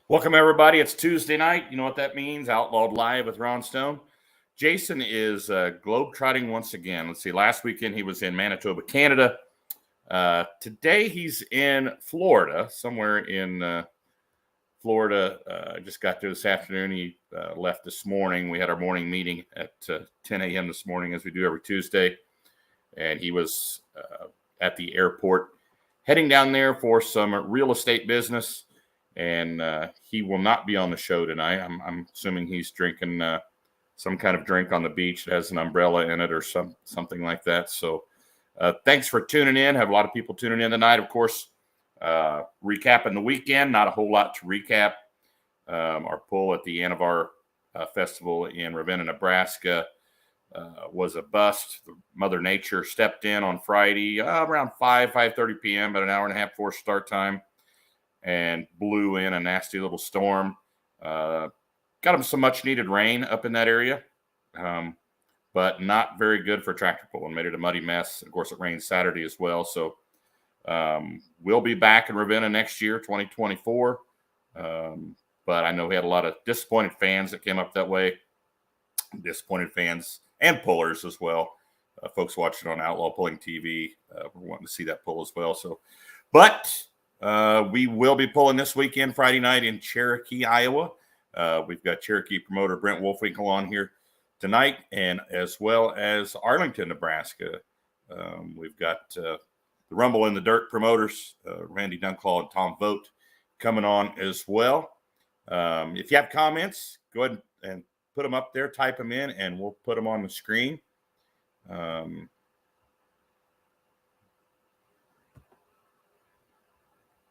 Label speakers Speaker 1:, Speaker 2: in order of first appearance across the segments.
Speaker 1: Welcome, everybody. It's Tuesday night. You know what that means. Outlawed Live with Ron Stone. Jason is globe-trotting once again. Let's see. Last weekend, he was in Manitoba, Canada. Today, he's in Florida, somewhere in Florida. I just got there this afternoon. He left this morning. We had our morning meeting at 10 a.m. this morning, as we do every Tuesday. And he was at the airport heading down there for some real estate business. And he will not be on the show tonight. I'm assuming he's drinking some kind of drink on the beach that has an umbrella in it or something like that. So thanks for tuning in. Have a lot of people tuning in tonight. Of course, recapping the weekend. Not a whole lot to recap. Our pull at the Anavar Festival in Ravenna, Nebraska was a bust. Mother Nature stepped in on Friday around 5:30 p.m., about an hour and a half before start time, and blew in a nasty little storm. Got them some much needed rain up in that area, but not very good for tractor pulling. Made it a muddy mess. Of course, it rained Saturday as well. So we'll be back in Ravenna next year, 2024. But I know we had a lot of disappointed fans that came up that way. Disappointed fans and pullers as well. Folks watching on Outlaw Pulling TV were wanting to see that pull as well. So, but we will be pulling this weekend, Friday night in Cherokee, Iowa. We've got Cherokee promoter Brent Wolfwinkle on here tonight, and as well as Arlington, Nebraska. We've got the Rumble in the Dirt promoters, Randy Dunklau and Tom Vogt, coming on as well. If you have comments, go ahead and put them up there, type them in, and we'll put them on the screen.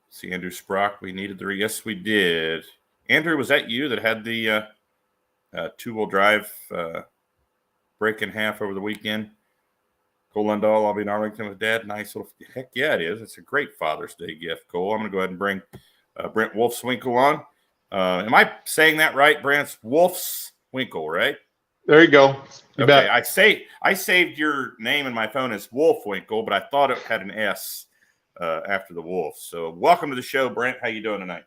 Speaker 1: See, Andrew Sprock, we needed the. Yes, we did. Andrew, was that you that had the two-wheel drive break in half over the weekend? Cole Lundahl, I'll be in Arlington with Dad. Nice little. Heck yeah, it is. It's a great Father's Day gift, Cole. I'm going to go ahead and bring Brent Wolfwinkle on. Am I saying that right, Brent? Wolfwinkle, right?
Speaker 2: There you go. You
Speaker 1: okay,
Speaker 2: bet.
Speaker 1: I saved your name in my phone as Wolfwinkle, but I thought it had an S after the Wolf. So welcome to the show, Brent. How you doing tonight?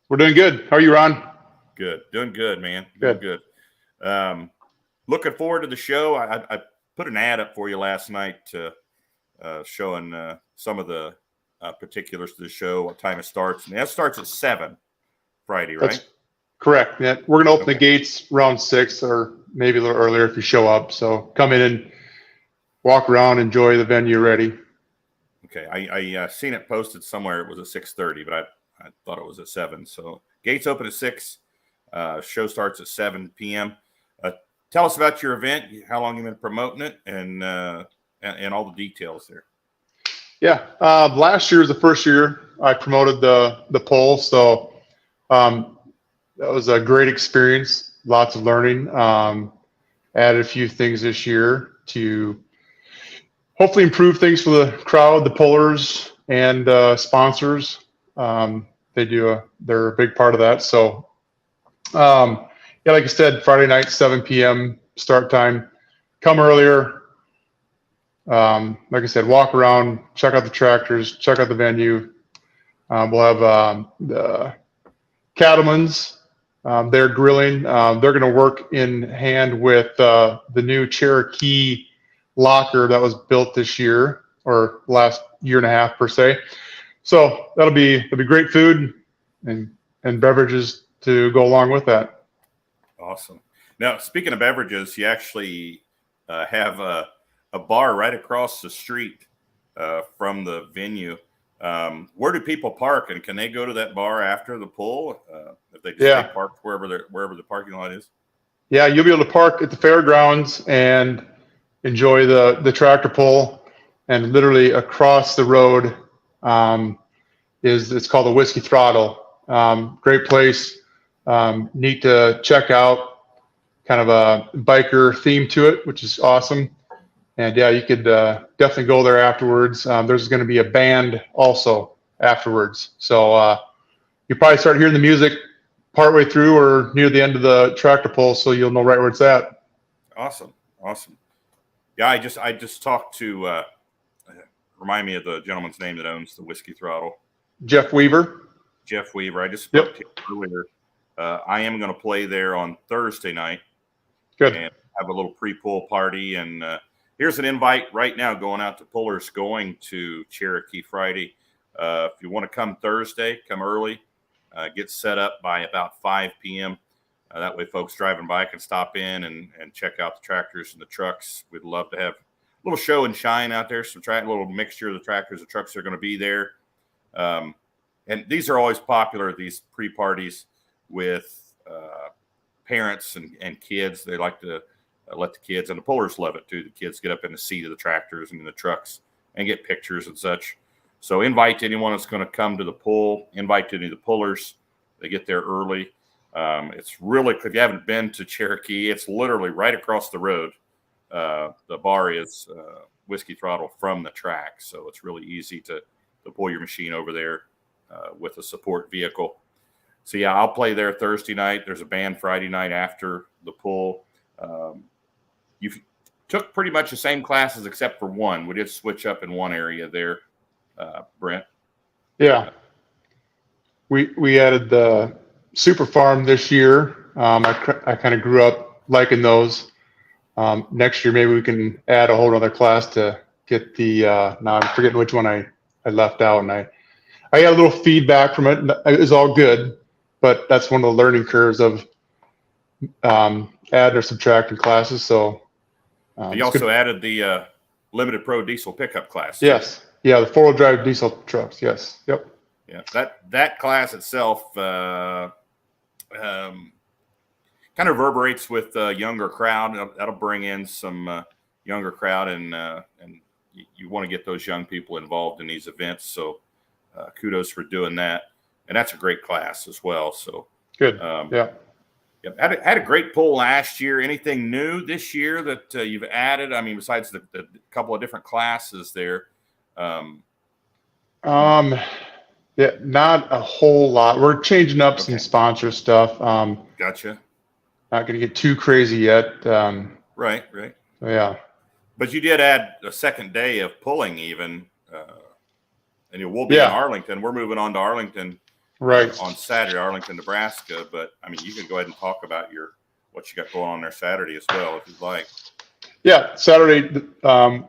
Speaker 2: We're doing good. How are you, Ron?
Speaker 1: Good. Doing good, man.
Speaker 2: Good.
Speaker 1: Doing good. Looking forward to the show. I put an ad up for you last night showing some of the particulars to the show, what time it starts. And that starts at 7 Friday, right?
Speaker 2: That's correct. Yeah, we're going to open the gates around 6 or maybe a little earlier if you show up. So come in and walk around, enjoy the venue ready.
Speaker 1: Okay. I seen it posted somewhere. It was at 6:30, but I thought it was at 7. So gates open at 6. Show starts at 7 p.m. Tell us about your event, how long you've been promoting it, and all the details there.
Speaker 2: Yeah. Last year was the first year I promoted the poll. So that was a great experience. Lots of learning. Added a few things this year to hopefully improve things for the crowd, the pullers, and sponsors. They're a big part of that. So, yeah, like I said, Friday night, 7 p.m. start time. Come earlier. Like I said, walk around, check out the tractors, check out the venue. We'll have the cattlemen's. They're grilling. They're going to work in hand with the new Cherokee locker that was built this year or last year and a half per se. So that'll be great food and beverages to go along with that.
Speaker 1: Awesome. Now, speaking of beverages, you actually have a bar right across the street from the venue. Where do people park, and can they go to that bar after the pull if they just stay parked wherever the parking lot is?
Speaker 2: Yeah, you'll be able to park at the fairgrounds and enjoy the tractor pull, and literally across the road it's called the Whiskey Throttle. Great place, neat to check out. Kind of a biker theme to it, which is awesome. And yeah, you could definitely go there afterwards. There's going to be a band also afterwards, so you probably start hearing the music partway through or near the end of the tractor pull, so you'll know right where it's at.
Speaker 1: Awesome. Yeah, I just talked to. Remind me of the gentleman's name that owns the Whiskey Throttle.
Speaker 2: Jeff Weaver.
Speaker 1: Jeff Weaver. I just spoke to him earlier. I am going to play there on Thursday night.
Speaker 2: Good.
Speaker 1: And have a little pre-pull party. And here's an invite right now going out to pullers going to Cherokee Friday. If you want to come Thursday, come early. Get set up by about 5 p.m. That way folks driving by can stop in and check out the tractors and the trucks. We'd love to have a little show and shine out there. So try a little mixture of the tractors and trucks that are going to be there. And these are always popular, these pre-parties with parents and kids. They like to let the kids, and the pullers love it too. The kids get up in the seat of the tractors and in the trucks and get pictures and such. So invite anyone that's going to come to the pull. Invite any of the pullers. They get there early. It's really, if you haven't been to Cherokee, it's literally right across the road. The bar is Whiskey Throttle from the track, so it's really easy to pull your machine over there with a support vehicle. So yeah, I'll play there Thursday night. There's a band Friday night after the pull. You took pretty much the same classes except for one. We did switch up in one area there, Brent.
Speaker 2: Yeah, we added the Super Farm this year. I kind of grew up liking those. Next year, maybe we can add a whole other class to get the. Now I'm forgetting which one I left out, and I got a little feedback from it. It was all good, but that's one of the learning curves of adding or subtracting classes. So
Speaker 1: you also added the limited pro diesel pickup class.
Speaker 2: Yes, yeah, the 4-wheel drive diesel trucks. Yes, yep.
Speaker 1: Yeah, that class itself kind of reverberates with a younger crowd. That'll bring in some younger crowd, and you want to get those young people involved in these events. So kudos for doing that, and that's a great class as well. So
Speaker 2: good. Yeah.
Speaker 1: Yep. Had a great pull last year. Anything new this year that you've added? I mean, besides the couple of different classes there.
Speaker 2: Yeah, not a whole lot. We're changing up some sponsor stuff.
Speaker 1: Gotcha.
Speaker 2: Not going to get too crazy yet.
Speaker 1: Right.
Speaker 2: So yeah.
Speaker 1: But you did add a second day of pulling even. And we'll be in Arlington. We're moving on to Arlington on Saturday, Arlington, Nebraska. But, I mean, you can go ahead and talk about what you got going on there Saturday as well if you'd like.
Speaker 2: Yeah, Saturday,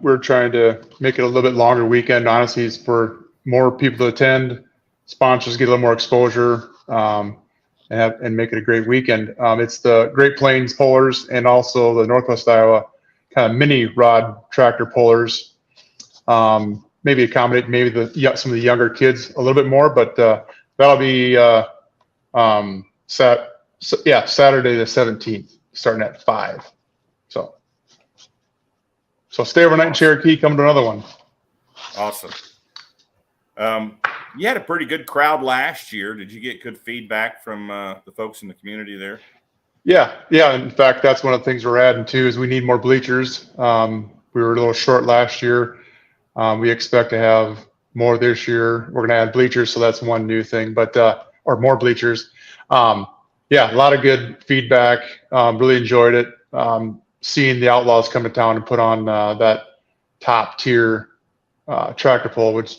Speaker 2: we're trying to make it a little bit longer weekend. Honestly, it's for more people to attend. Sponsors get a little more exposure and make it a great weekend. It's the Great Plains pullers and also the Northwest Iowa kind of mini rod tractor pullers. Maybe accommodate some of the younger kids a little bit more, but that'll be Saturday the 17th, starting at 5. So stay overnight in Cherokee, come to another one.
Speaker 1: Awesome. You had a pretty good crowd last year. Did you get good feedback from the folks in the community there? Yeah.
Speaker 2: In fact, that's one of the things we're adding too is we need more bleachers. We were a little short last year. We expect to have more this year. We're going to add bleachers, so that's one new thing. But or more bleachers. A lot of good feedback. Really enjoyed it. Seeing the Outlaws come to town and put on that top tier tractor pull, which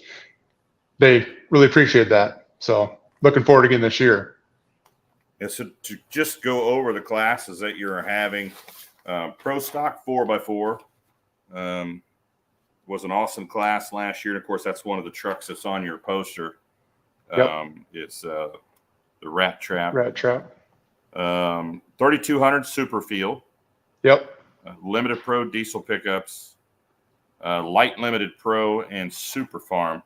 Speaker 2: they really appreciate that. So looking forward again this year.
Speaker 1: Yeah, so to just go over the classes that you're having, Pro Stock 4x4 was an awesome class last year. And of course, that's one of the trucks that's on your poster. It's the Rat Trap. 3200 Super Field.
Speaker 2: Yep.
Speaker 1: Limited Pro diesel pickups, Light Limited Pro, and Super Farm.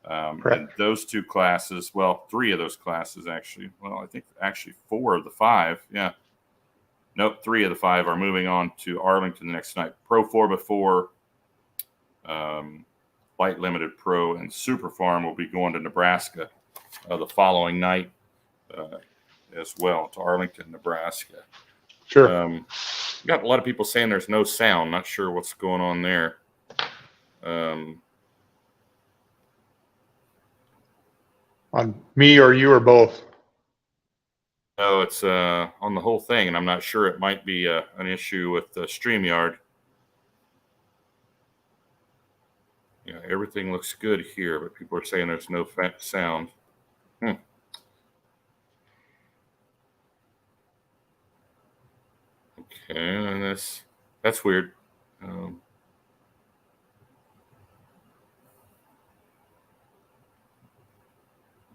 Speaker 1: And those two classes, well, 3 of those classes actually. Well, I think actually 4 of the 5. Yeah. Nope, 3 of the 5 are moving on to Arlington the next night. Pro 4x4, Light Limited Pro, and Super Farm will be going to Nebraska the following night as well, to Arlington, Nebraska.
Speaker 2: Sure.
Speaker 1: Got a lot of people saying there's no sound. Not sure what's going on there.
Speaker 2: On me or you or both?
Speaker 1: No, it's on the whole thing, and I'm not sure. It might be an issue with StreamYard. Yeah, everything looks good here, but people are saying there's no sound. Okay, and that's weird. All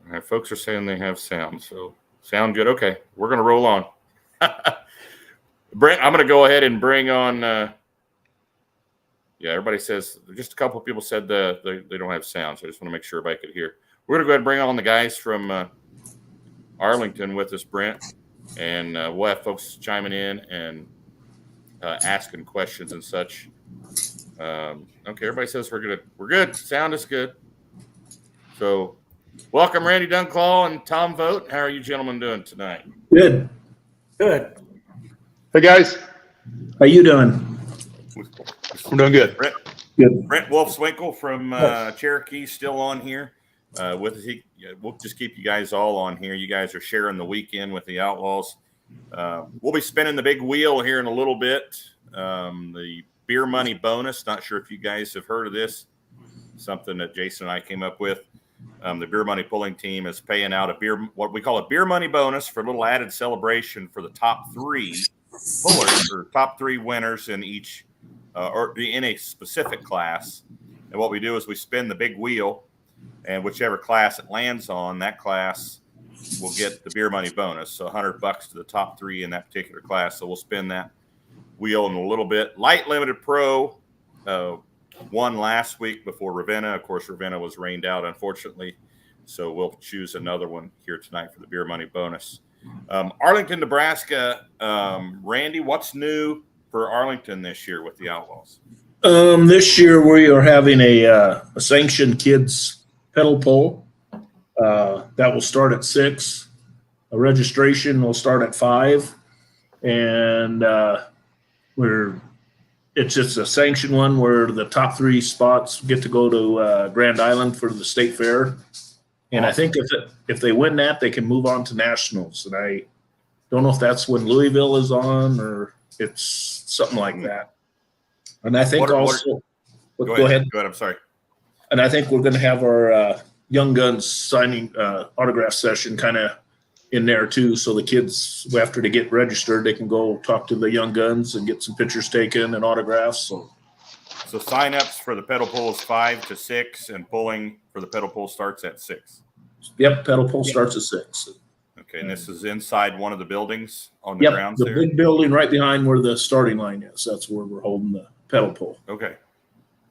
Speaker 1: right, folks are saying they have sound, so sound good. Okay, we're gonna roll on. Brent, I'm gonna go ahead and bring on. Yeah, everybody says just a couple of people said they don't have sound, so I just want to make sure everybody could hear. We're gonna go ahead and bring on the guys from Arlington with us, Brent, and we'll have folks chiming in and asking questions and such. Okay, everybody says we're good. We're good. Sound is good. So, welcome, Randy Dunklau and Tom Vogt. How are you gentlemen doing tonight?
Speaker 3: Good.
Speaker 2: Hey guys,
Speaker 3: How you doing?
Speaker 2: I'm doing good.
Speaker 3: Good.
Speaker 1: Brent Wolfwinkle from Cherokee still on here with us. We'll just keep you guys all on here. You guys are sharing the weekend with the Outlaws. We'll be spinning the big wheel here in a little bit. The beer money bonus. Not sure if you guys have heard of this. Something that Jason and I came up with. The beer money pulling team is paying out what we call a beer money bonus for a little added celebration for the top 3 pullers or top 3 winners in each or in a specific class. And what we do is we spin the big wheel, and whichever class it lands on, that class will get the beer money bonus. So $100 to the top 3 in that particular class. So we'll spin that wheel in a little bit. Light Limited Pro won last week before Ravenna. Of course, Ravenna was rained out, unfortunately. So we'll choose another one here tonight for the beer money bonus. Arlington, Nebraska. Randy, what's new for Arlington this year with the Outlaws?
Speaker 3: This year we are having a sanctioned kids pedal pull. That will start at 6. A registration will start at 5. And it's just a sanctioned one where the top 3 spots get to go to Grand Island for the state fair. And I think if they win that, they can move on to nationals. And I don't know if that's when Louisville is on or it's something like that. And I think go ahead.
Speaker 1: Go ahead. I'm sorry.
Speaker 3: And I think we're going to have our Young Guns signing autograph session kind of in there too. So the kids, after they get registered, they can go talk to the Young Guns and get some pictures taken and autographs. So
Speaker 1: signups for the pedal pull is 5 to 6, and pulling for the pedal pull starts at 6.
Speaker 3: Yep, pedal pull starts at 6.
Speaker 1: Okay, and this is inside one of the buildings on the grounds there?
Speaker 3: The big building right behind where the starting line is. That's where we're holding the pedal pull.
Speaker 1: Okay.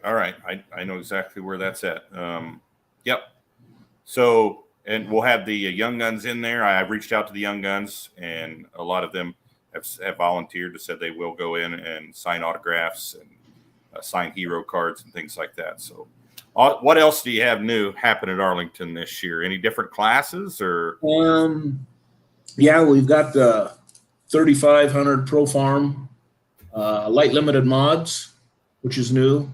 Speaker 1: All right. I know exactly where that's at. Yep. So, and we'll have the Young Guns in there. I've reached out to the Young Guns, and a lot of them have volunteered to say they will go in and sign autographs and sign hero cards and things like that. So what else do you have new happen at Arlington this year? Any different classes or?
Speaker 3: Yeah, we've got the 3500 Pro Farm light limited mods, which is new.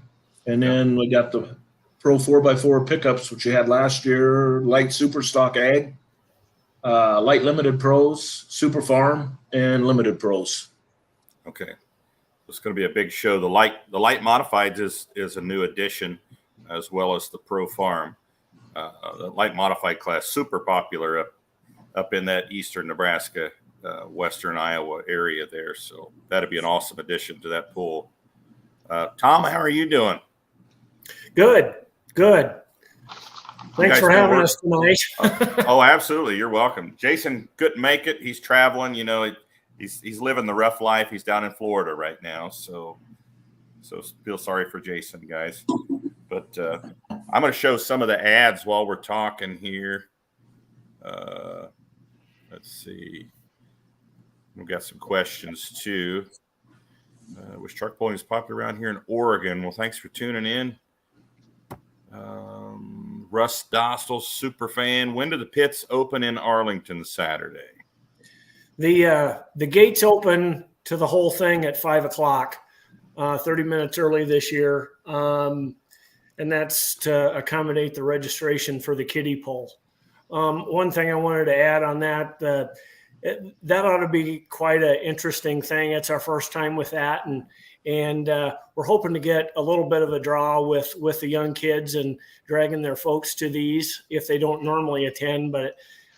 Speaker 3: And then we got the Pro 4x4 pickups, which you had last year, light super stock ag, light limited pros, super farm, and limited pros.
Speaker 1: Okay. It's going to be a big show. The light modifieds is a new addition, as well as the Pro Farm. The light modified class, super popular up in that eastern Nebraska, western Iowa area there. So that'd be an awesome addition to that pool. Tom, how are you doing?
Speaker 4: Good. Thanks for having us tonight.
Speaker 1: Oh, absolutely. You're welcome. Jason couldn't make it. He's traveling. You know, he's living the rough life. He's down in Florida right now. So feel sorry for Jason, guys. But I'm going to show some of the ads while we're talking here. Let's see. We've got some questions too. Was truck pulling is popular around here in Oregon? Well, thanks for tuning in. Russ Dostal, super fan. When do the pits open in Arlington Saturday?
Speaker 4: The gates open to the whole thing at 5:00, 30 minutes early this year. And that's to accommodate the registration for the kiddie pull. One thing I wanted to add on that, that ought to be quite an interesting thing. It's our first time with that. And we're hoping to get a little bit of a draw with the young kids and dragging their folks to these if they don't normally attend. But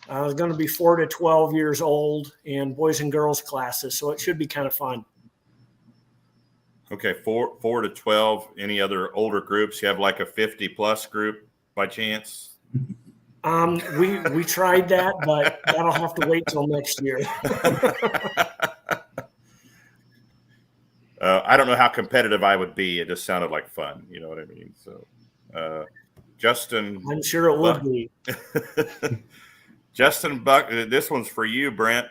Speaker 4: it's going to be 4 to 12 years old and boys and girls classes. So it should be kind of fun.
Speaker 1: Okay, 4 to 12. Any other older groups? You have like a 50+ group by chance?
Speaker 4: We tried that, but that'll have to wait till next year.
Speaker 1: I don't know how competitive I would be. It just sounded like fun. You know what I mean? So, Justin,
Speaker 4: I'm sure it would be.
Speaker 1: Justin Buck. This one's for you, Brent.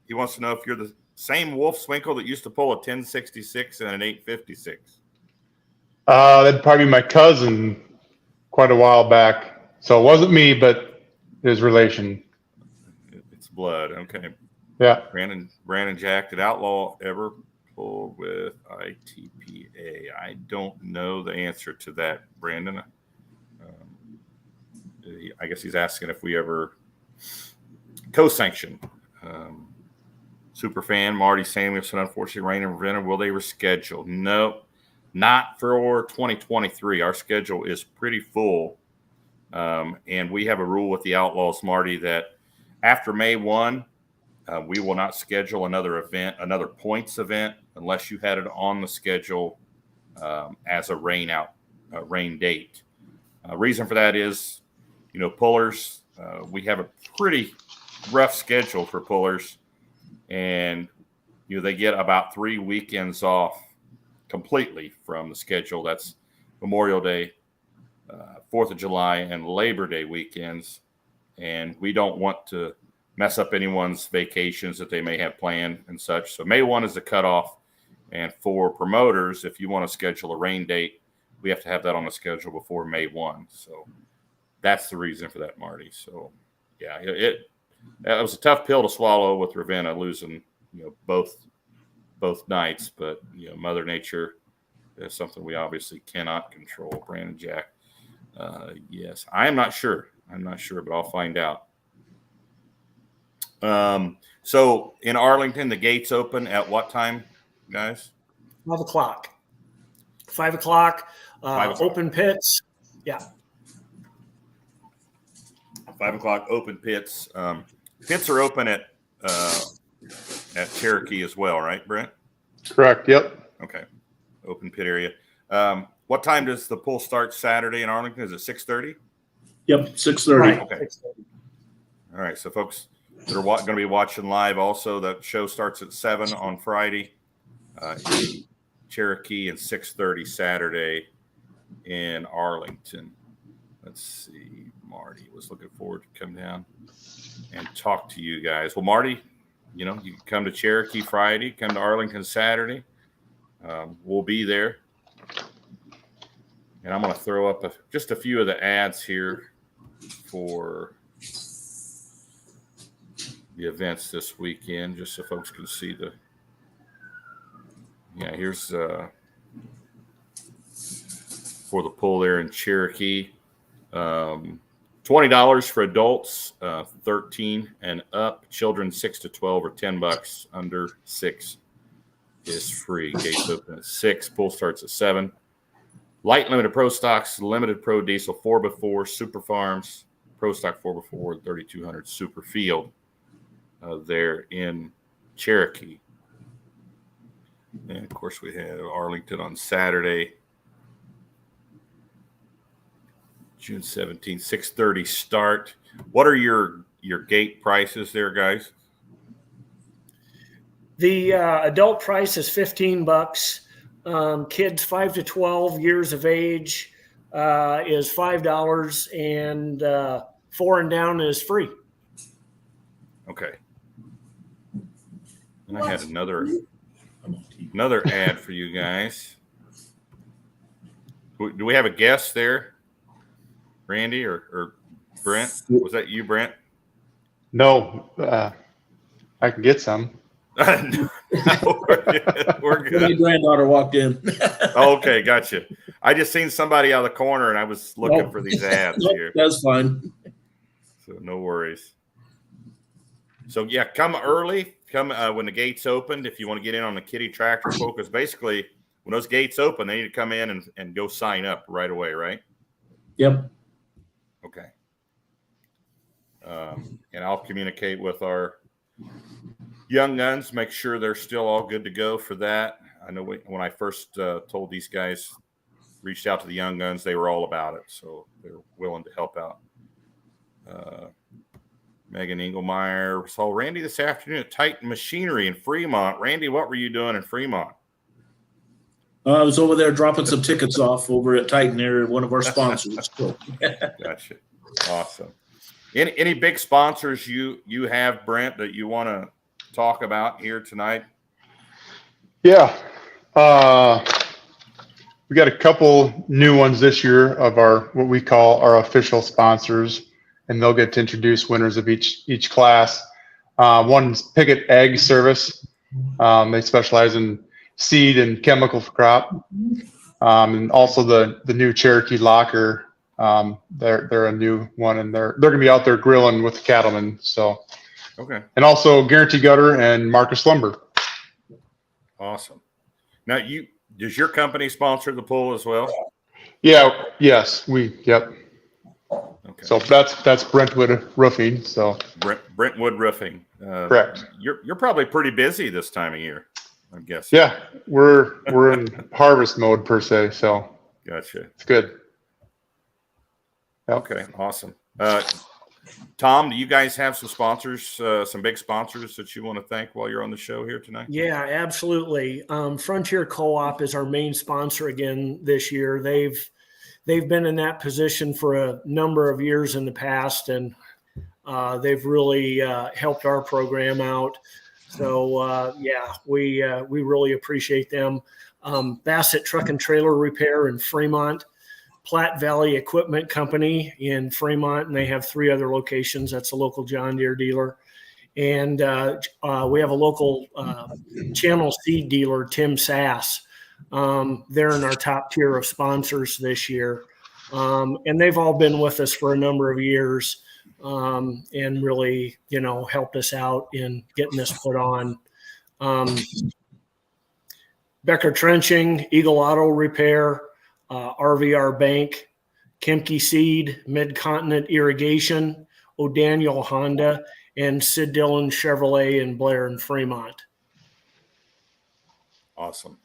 Speaker 1: He wants to know if you're the same Wolfwinkle that used to pull a 1066 and an 856.
Speaker 2: That'd probably be my cousin quite a while back. So it wasn't me, but his relation.
Speaker 1: It's blood. Okay.
Speaker 2: Yeah.
Speaker 1: Brandon Jack, did Outlaw ever pull with ITPA? I don't know the answer to that, Brandon. I guess he's asking if we ever co-sanctioned. Superfan, Marty Samuelson, unfortunately, Rain and Ravenna, will they reschedule? No, not for 2023. Our schedule is pretty full. And we have a rule with the Outlaws, Marty, that after May 1, we will not schedule another event, another points event, unless you had it on the schedule as a rain date. Reason for that is, pullers, we have a pretty rough schedule for pullers, and they get about 3 weekends off completely from the schedule. That's Memorial Day, 4th of July, and Labor Day weekends, and we don't want to mess up anyone's vacations that they may have planned and such. So May 1 is the cutoff, and for promoters, if you want to schedule a rain date, we have to have that on the schedule before May 1. So that's the reason for that, Marty. So, yeah, it was a tough pill to swallow with Ravenna losing, both nights. But Mother Nature is something we obviously cannot control. Brandon Jack, yes, I am not sure. But I'll find out. So in Arlington, the gates open at what time, guys?
Speaker 4: 5 o'clock. 5 o'clock.
Speaker 1: 5 o'clock.
Speaker 4: Open pits. Yeah.
Speaker 1: 5 o'clock open pits. Pits are open at Cherokee as well, right, Brent?
Speaker 2: Correct. Yep.
Speaker 1: Okay. Open pit area. What time does the pull start Saturday in Arlington? Is it 6:30?
Speaker 3: Yep, 6:30.
Speaker 4: Right.
Speaker 1: Okay. All right. So folks that are going to be watching live also, that show starts at 7 on Friday in Cherokee and 6:30 Saturday in Arlington. Let's see. Marty was looking forward to come down and talk to you guys. Well, Marty, you can come to Cherokee Friday, come to Arlington Saturday. We'll be there. And I'm going to throw up just a few of the ads here for the events this weekend, just so folks can see here's for the pull there in Cherokee. $20 for adults, 13 and up. Children 6 to 12 or $10. Under 6 is free. Gates open at 6. Pull starts at 7. Light limited pro stocks, limited pro diesel 4x4, super farms, pro stock 4x4, 3200 super field there in Cherokee. And of course, we have Arlington on Saturday, June 17th, 6:30 start. What are your gate prices there, guys?
Speaker 4: The adult price is $15. Kids 5 to 12 years of age is $5, and 4 and down is free.
Speaker 1: Okay. And I had another ad for you guys. Do we have a guest there? Randy or Brent? Was that you, Brent?
Speaker 2: No, I can get some.
Speaker 1: No, we're good.
Speaker 3: My granddaughter walked in.
Speaker 1: Okay, gotcha. I just seen somebody out of the corner, and I was looking for these ads here.
Speaker 3: That's fine.
Speaker 1: So no worries. So yeah, come early. Come when the gates opened. If you want to get in on the kiddie tractor focus, basically when those gates open, they need to come in and go sign up right away, right?
Speaker 3: Yep.
Speaker 1: Okay. And I'll communicate with our young guns, make sure they're still all good to go for that. I know when I first told these guys, reached out to the young guns, they were all about it. So they're willing to help out. Megan Engelmeyer saw Randy this afternoon at Titan Machinery in Fremont. Randy, what were you doing in Fremont?
Speaker 3: I was over there dropping some tickets off over at Titan Air, one of our sponsors. So.
Speaker 1: Gotcha. Awesome. Any big sponsors you have, Brent, that you want to talk about here tonight?
Speaker 2: Yeah. We got a couple new ones this year of what we call our official sponsors, and they'll get to introduce winners of each class. One's Pickett Ag Service. They specialize in seed and chemical for crop. And also the new Cherokee Locker. They're a new one, and they're gonna be out there grilling with the cattlemen. So
Speaker 1: okay.
Speaker 2: And also Guarantee Gutter and Marcus Lumber.
Speaker 1: Awesome. Now does your company sponsor the pool as well?
Speaker 2: Yeah, yes, yep.
Speaker 1: Okay.
Speaker 2: So that's Brentwood Roofing. So
Speaker 1: Brentwood Roofing.
Speaker 2: Correct.
Speaker 1: You're probably pretty busy this time of year, I guess.
Speaker 2: Yeah, we're in harvest mode per se. So
Speaker 1: Gotcha.
Speaker 2: it's good. Yep.
Speaker 1: Okay, awesome. Tom, do you guys have some sponsors, some big sponsors that you want to thank while you're on the show here tonight?
Speaker 4: Yeah, absolutely. Frontier Co-op is our main sponsor again this year. They've been in that position for a number of years in the past, and they've really helped our program out. So we really appreciate them. Bassett Truck and Trailer Repair in Fremont, Platte Valley Equipment Company in Fremont, and they have 3 other locations. That's a local John Deere dealer. And we have a local channel seed dealer, Tim Sass. They're in our top tier of sponsors this year. And they've all been with us for a number of years and really, helped us out in getting this put on. Becker Trenching, Eagle Auto Repair, RVR Bank, Kemke Seed, Mid-Continent Irrigation, O'Daniel Honda, and Sid Dillon Chevrolet in Blair and Fremont.
Speaker 1: Awesome.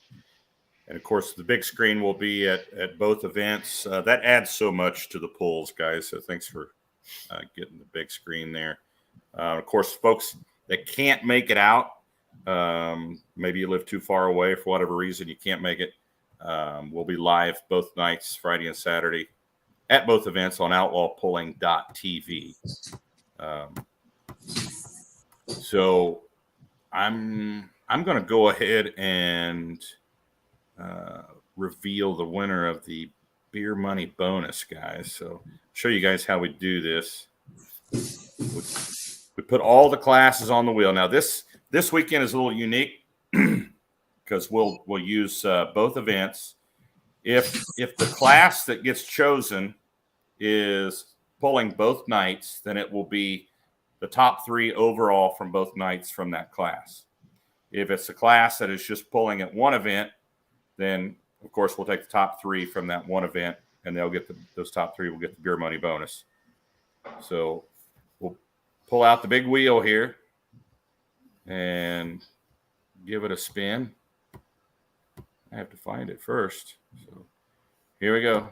Speaker 1: And of course, the big screen will be at both events. That adds so much to the pools, guys. So thanks for getting the big screen there. Of course, folks that can't make it out, maybe you live too far away for whatever reason, you can't make it. We'll be live both nights, Friday and Saturday, at both events on outlawpulling.tv. So I'm going to go ahead and reveal the winner of the beer money bonus, guys. So show you guys how we do this. We put all the classes on the wheel. Now this weekend is a little unique because we'll use both events. If the class that gets chosen is pulling both nights, then it will be the top 3 overall from both nights from that class. If it's a class that is just pulling at one event, then of course we'll take the top 3 from that one event, and they'll get those top 3 will get the beer money bonus. So we'll pull out the big wheel here and give it a spin. I have to find it first. So here we go.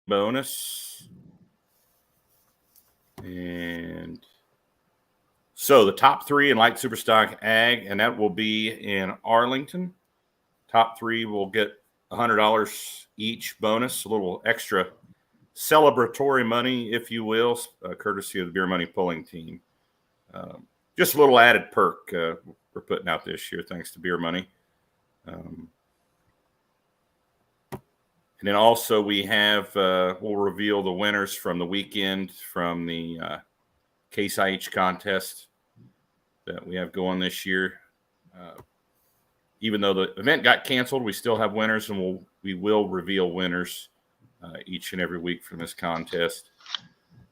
Speaker 1: Bonus. And so the top 3 in light superstock ag, and that will be in Arlington. Top 3 will get $100 each bonus, a little extra celebratory money, if you will, courtesy of the beer money pulling team. Just a little added perk we're putting out this year, thanks to beer money. And then also we have, we'll reveal the winners from the weekend from the Case IH contest that we have going this year. Even though the event got canceled, we still have winners, and we will reveal winners each and every week from this contest.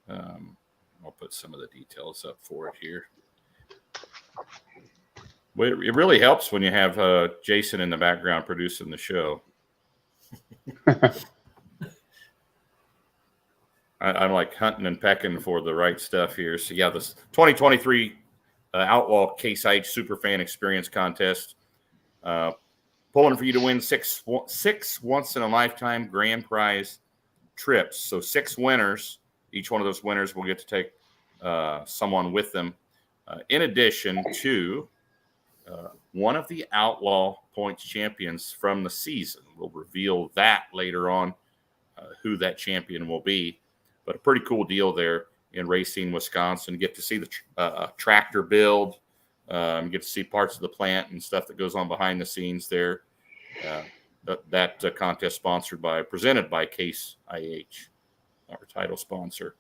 Speaker 1: I'll put some of the details up for it here. Well, it really helps when you have Jason in the background producing the show. I'm like hunting and pecking for the right stuff here. So yeah, this 2023 Outlaw Case IH Superfan Experience Contest. Pulling for you to win six once-in-a-lifetime grand prize trips. So 6 winners. Each one of those winners will get to take someone with them. In addition to one of the Outlaw Points champions from the season. We'll reveal that later on, who that champion will be. But a pretty cool deal there in Racine, Wisconsin. Get to see the tractor build. Get to see parts of the plant and stuff that goes on behind the scenes there. That contest presented by Case IH, our title sponsor.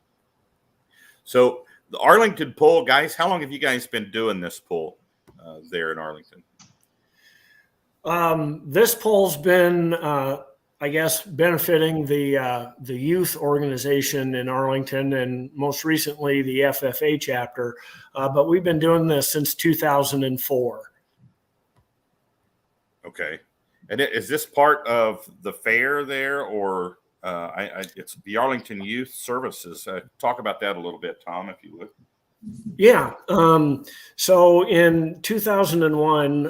Speaker 1: So the Arlington pull, guys, how long have you guys been doing this pull there in Arlington?
Speaker 4: This poll's been, I guess, benefiting the youth organization in Arlington and most recently the FFA chapter. But we've been doing this since 2004.
Speaker 1: Okay. And is this part of the fair there, or it's the Arlington Youth Services? Talk about that a little bit, Tom, if you would.
Speaker 4: Yeah. So in 2001,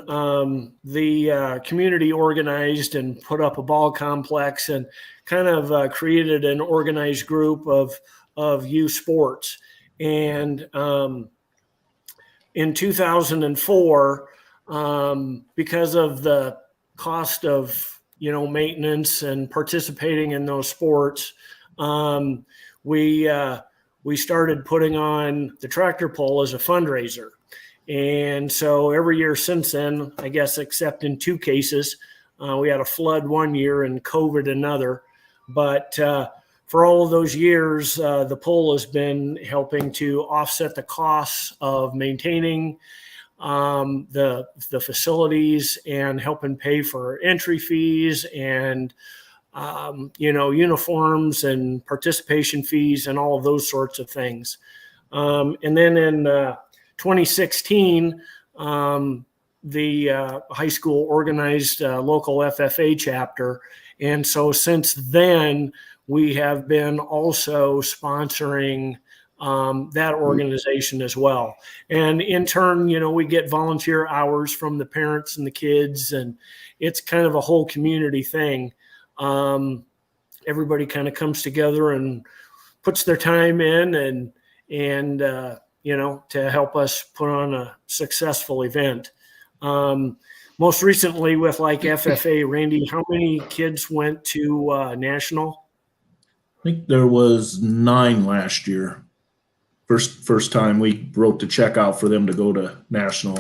Speaker 4: the community organized and put up a ball complex and kind of created an organized group of youth sports. And in 2004, because of the cost of, maintenance and participating in those sports, we started putting on the tractor pull as a fundraiser. And so every year since then, I guess, except in 2 cases, we had a flood one year and COVID another. But for all of those years, the pull has been helping to offset the costs of maintaining the facilities and helping pay for entry fees and uniforms and participation fees and all of those sorts of things. And then in 2016, the high school organized a local FFA chapter. And so since then, we have been also sponsoring that organization as well. And in turn, we get volunteer hours from the parents and the kids, and it's kind of a whole community thing. Everybody kind of comes together and puts their time in and to help us put on a successful event. Most recently with like FFA, Randy, how many kids went to national?
Speaker 3: I think there was 9 last year. First time we wrote the check out for them to go to national.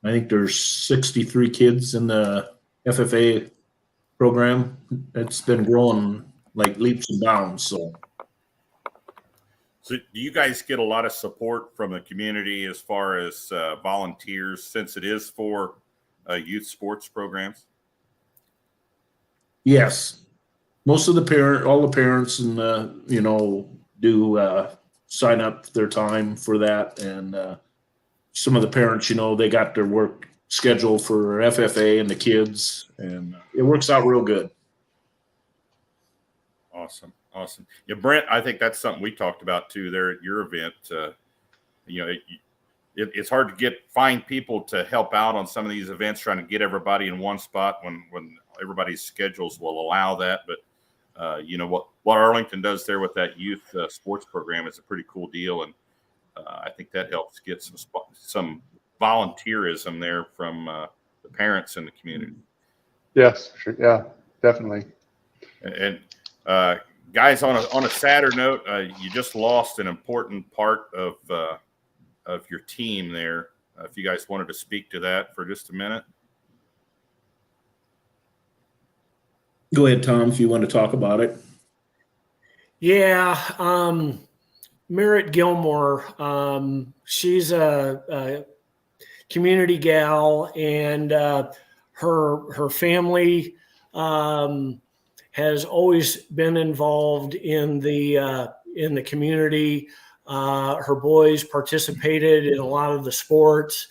Speaker 3: I think there's 63 kids in the FFA program. It's been growing like leaps and bounds. So
Speaker 1: do you guys get a lot of support from the community as far as volunteers, since it is for youth sports programs?
Speaker 3: Yes, most of all the parents and do sign up their time for that, and some of the parents, they got their work schedule for FFA and the kids, and it works out real good.
Speaker 1: Awesome. Yeah, Brent, I think that's something we talked about too there at your event. It's hard to find people to help out on some of these events, trying to get everybody in one spot when everybody's schedules will allow that. But what Arlington does there with that youth sports program is a pretty cool deal, and I think that helps get some volunteerism there from the parents in the community.
Speaker 2: Yes, sure. Yeah, definitely.
Speaker 1: And guys, on a sadder note, you just lost an important part of your team there. If you guys wanted to speak to that for just a minute.
Speaker 3: Go ahead, Tom, if you want to talk about it.
Speaker 4: Yeah. Merritt Gilmore, she's a community gal, and her family has always been involved in the community. Her boys participated in a lot of the sports.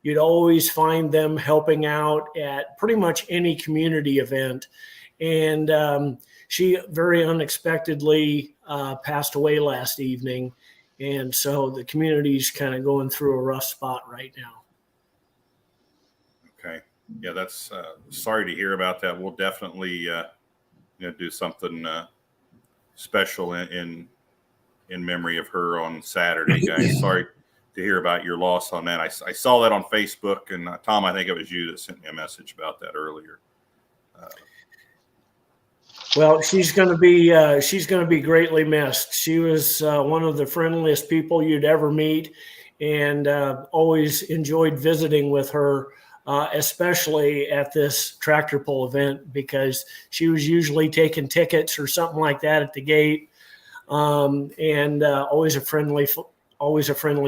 Speaker 4: You'd always find them helping out at pretty much any community event. And she very unexpectedly passed away last evening. And so the community's kind of going through a rough spot right now.
Speaker 1: Okay. Yeah, that's sorry to hear about that. We'll definitely do something special in memory of her on Saturday, guys. Sorry to hear about your loss on that. I saw that on Facebook, and Tom, I think it was you that sent me a message about that earlier.
Speaker 4: Well, she's going to be greatly missed. She was one of the friendliest people you'd ever meet, and always enjoyed visiting with her, especially at this tractor pull event, because she was usually taking tickets or something like that at the gate, and always a friendly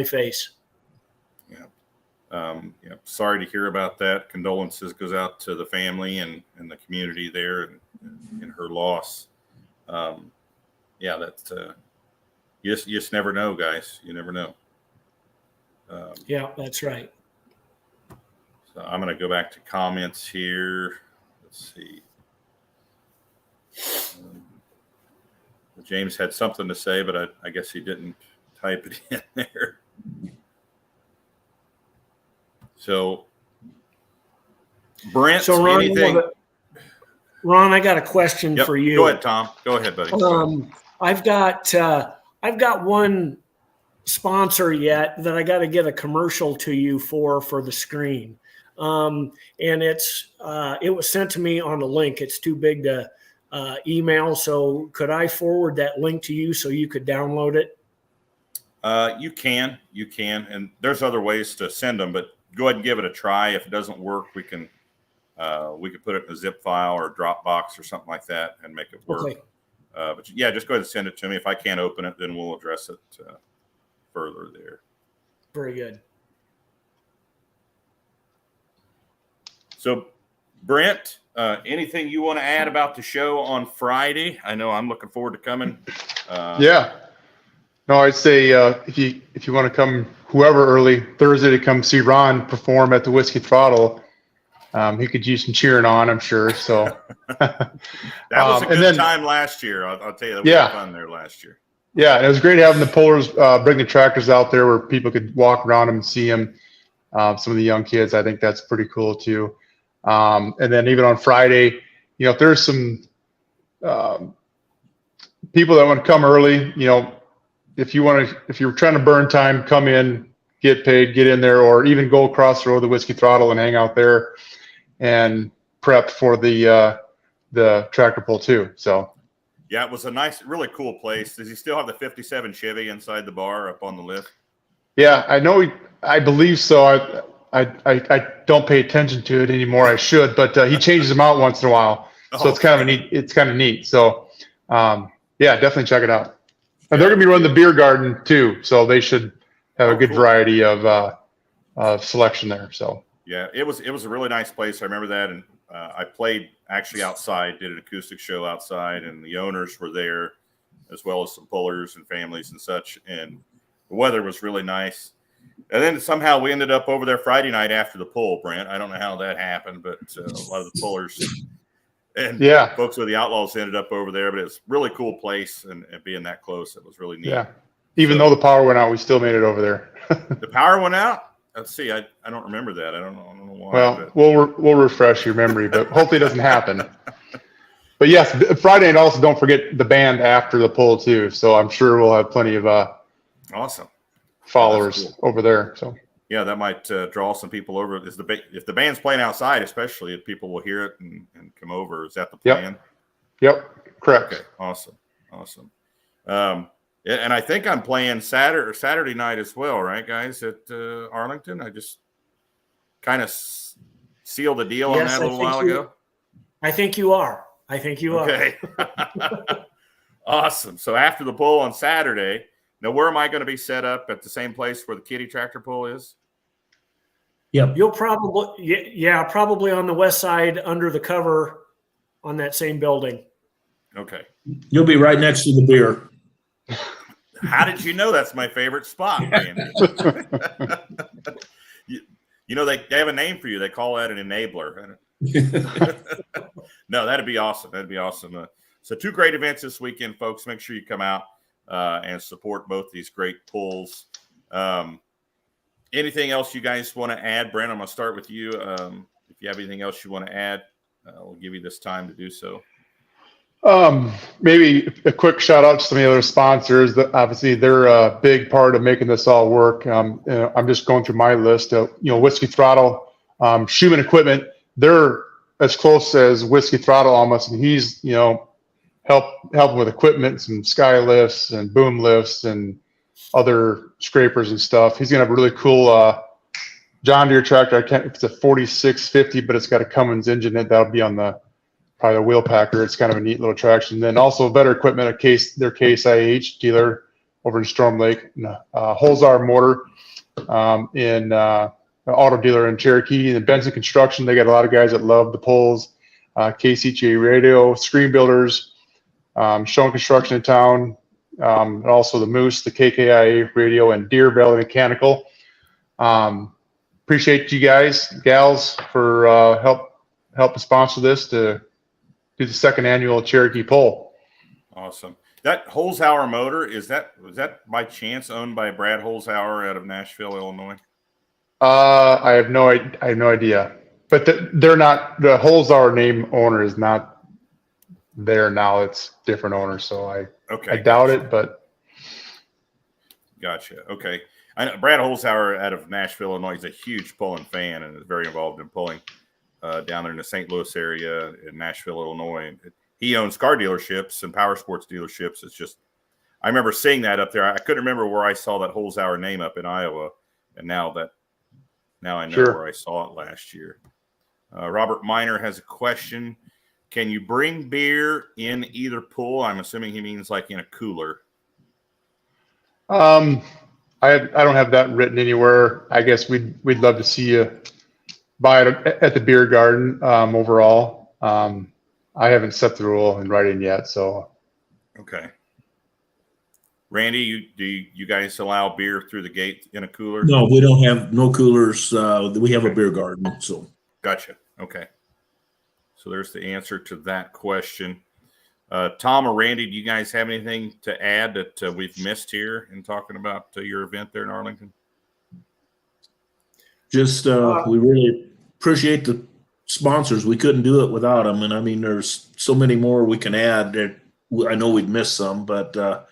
Speaker 4: face.
Speaker 1: Yeah. Sorry to hear about that. Condolences goes out to the family and the community there and her loss. You just never know, guys. You never know.
Speaker 4: Yeah, that's right.
Speaker 1: So I'm going to go back to comments here. Let's see. James had something to say, but I guess he didn't type it in there. So, Brent,
Speaker 4: so Ron,
Speaker 1: anything?
Speaker 4: Ron, I got a question for you.
Speaker 1: Go ahead, Tom. Go ahead, buddy.
Speaker 4: I've got one sponsor yet that I got to get a commercial to you for the screen, and it was sent to me on a link. It's too big to email, so could I forward that link to you so you could download it?
Speaker 1: You can, and there's other ways to send them, but go ahead and give it a try. If it doesn't work, we can put it in a zip file or a Dropbox or something like that and make it work.
Speaker 4: Okay.
Speaker 1: But yeah, just go ahead and send it to me. If I can't open it, then we'll address it further there.
Speaker 4: Very good.
Speaker 1: So, Brent, anything you want to add about the show on Friday? I know I'm looking forward to coming.
Speaker 2: Yeah. No, I'd say if you want to come, whoever early Thursday to come see Ron perform at the Whiskey Throttle, he could use some cheering on, I'm sure. So
Speaker 1: that was a good time last year. I'll tell you, that was fun there last year.
Speaker 2: Yeah, and it was great having the pullers bring the tractors out there where people could walk around them and see them. Some of the young kids, I think that's pretty cool too. And then even on Friday, if there's some people that want to come early, if you're trying to burn time, come in, get paid, get in there, or even go across the road to the Whiskey Throttle and hang out there and prep for the tractor pull too. So
Speaker 1: yeah, it was a nice, really cool place. Does he still have the 57 Chevy inside the bar up on the lift?
Speaker 2: Yeah, I know. I believe so. I don't pay attention to it anymore. I should, but he changes them out once in a while. So it's kind of neat. It's kind of neat. So yeah, definitely check it out. And they're going to be running the beer garden too, so they should have a good variety of selection there. So
Speaker 1: yeah, it was a really nice place. I remember that, and I played actually outside, did an acoustic show outside, and the owners were there, as well as some pullers and families and such. And the weather was really nice. And then somehow we ended up over there Friday night after the pull, Brent. I don't know how that happened, but a lot of the pullers and folks with the Outlaws ended up over there. But it's a really cool place, and being that close, it was really neat.
Speaker 2: Yeah. Even though the power went out, we still made it over there.
Speaker 1: The power went out? Let's see. I don't remember that. I don't know why.
Speaker 2: Well, we'll refresh your memory, but hopefully it doesn't happen. But yes, Friday night also, don't forget the band after the pull too. So I'm sure we'll have plenty of
Speaker 1: awesome
Speaker 2: followers over there. So
Speaker 1: yeah, that might draw some people over. If the band's playing outside, especially, if people will hear it and come over. Is that the plan?
Speaker 2: Yep. Correct.
Speaker 1: Okay. Awesome. And I think I'm playing Saturday night as well, right, guys, at Arlington. I just kind of sealed the deal on that a little while ago.
Speaker 4: I think you are. I think you are.
Speaker 1: Okay. Awesome. So after the pull on Saturday, now where am I going to be set up at the same place where the kiddie tractor pull is?
Speaker 3: Yep.
Speaker 4: You'll probably on the west side under the cover on that same building.
Speaker 1: Okay.
Speaker 3: You'll be right next to the beer.
Speaker 1: How did you know that's my favorite spot, Randy? you know, they have a name for you. They call that an enabler. No, that'd be awesome. That'd be awesome. So 2 great events this weekend, folks. Make sure you come out and support both these great pulls. Anything else you guys want to add? Brent, I'm going to start with you. If you have anything else you want to add, we'll give you this time to do so.
Speaker 2: Maybe a quick shout out to some of the other sponsors. That obviously they're a big part of making this all work. I'm just going through my list. Whiskey Throttle, Schumann Equipment. They're as close as Whiskey Throttle almost, and he's helping with equipment, some sky lifts and boom lifts and other scrapers and stuff. He's gonna have a really cool John Deere tractor. It's a 4650, but it's got a Cummins engine in it. That'll be on probably a wheel packer. It's kind of a neat little traction. Then also better equipment, their Case IH dealer over in Storm Lake, Holzar Motor in auto dealer in Cherokee, and Benson Construction. They got a lot of guys that love the pulls. KCHA Radio, Screen Builders, Showing Construction in town, and also the Moose, the KKIA Radio, and Deer Valley Mechanical. Appreciate you guys, gals, for helping sponsor this to do the second annual Cherokee Pull.
Speaker 1: Awesome. That Holzhauer motor, was that by chance owned by Brad Holzhauer out of Nashville, Illinois?
Speaker 2: I have no idea, but they're not, the Holzhauer name owner is not there now. It's different owner. So I doubt it, but.
Speaker 1: Gotcha. Okay. I know Brad Holzhauer out of Nashville, Illinois, is a huge pulling fan and is very involved in pulling down there in the St. Louis area in Nashville, Illinois. He owns car dealerships and power sports dealerships. It's just, I remember seeing that up there. I couldn't remember where I saw that Holzhauer name up in Iowa. And now I know where I saw it last year. Robert Miner has a question. Can you bring beer in either pool? I'm assuming he means like in a cooler.
Speaker 2: I don't have that written anywhere. I guess we'd love to see you buy it at the beer garden. Overall, I haven't set the rule in writing yet. So,
Speaker 1: okay. Randy, do you guys allow beer through the gate in a cooler?
Speaker 3: No, we don't have no coolers. We have a beer garden. So
Speaker 1: gotcha. Okay. So there's the answer to that question. Tom or Randy, do you guys have anything to add that we've missed here in talking about your event there in Arlington?
Speaker 3: Just we really appreciate the sponsors. We couldn't do it without them. And I mean, there's so many more we can add. I know we'd miss some, but